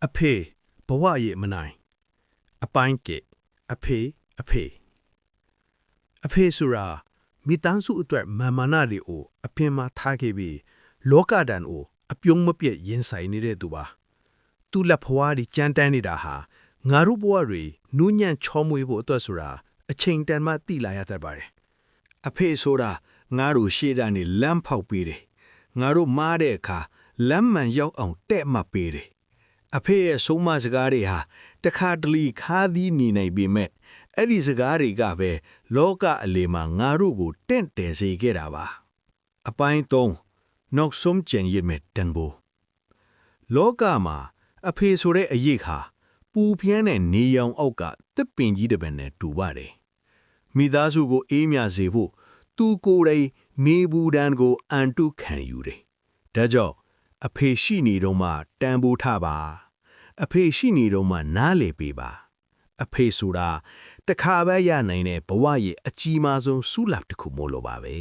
အဖေဘဝရဲ့မနိုင်အပိုင်းကအဖေဆိုတာမိသားစုအတွက်မာမနာတွေကိုအဖေမှာထားခဲ့ပြီးလောကဒဏ်ကိုအပြုံးမပြတ်ရင်ဆိုင်နေတဲ့သူပါသူ့လက်ဖွားဒီကြမ်းတမ်းနေတာဟာငါတို့ဘဝတွေနူးညံ့ချောမွေ့ဖို့အတွက်ဆိုတာအချိန်တန်မှသိလာရတတ်ပါတယ်အဖေဆိုတာငါတို့ရှေ့တန်းနေလမ်းဖောက်ပေးတယ်ငါတို့မားတဲ့အခါလမ်းမှန်ရောက်အောင်တဲ့မှတ်ပေးတယ်အဖေရဲ့ဆုံးမစကားတွေဟာတခါတလေခါးသီးနေနိုင်ပေမဲ့အဲ့ဒီစကားတွေကပဲလောကအလေမှာငါတို့ကိုတင့်တယ်စေခဲ့တာပါအပိုင်း3နောက်ဆုံးကျန်ရစ်မဲ့တန်ဖိုးလောကမှာအဖေဆိုတဲ့အရေးခါပူပြင်းတဲ့နေရောင်အောက်ကတစ်ပင်ကြီးတစ်ပင်နဲ့တူပါတယ်မိသားစုကိုအေးမြစေဖို့သူကိုယ်တိုင်နေဘူးတန်းကိုအန်တုခံယူတယ်ဒါကြောင့်အဖေရှိနေတော့မှတန်ဖိုးထားပါအဖေရှိနေတော့မှနားလေပေးပါအဖေဆိုတာတခါပဲရနိုင်တဲ့ဘဝရဲ့အကြီးမားဆုံးဆုလပ်တစ်ခုမို့လို့ပါပဲ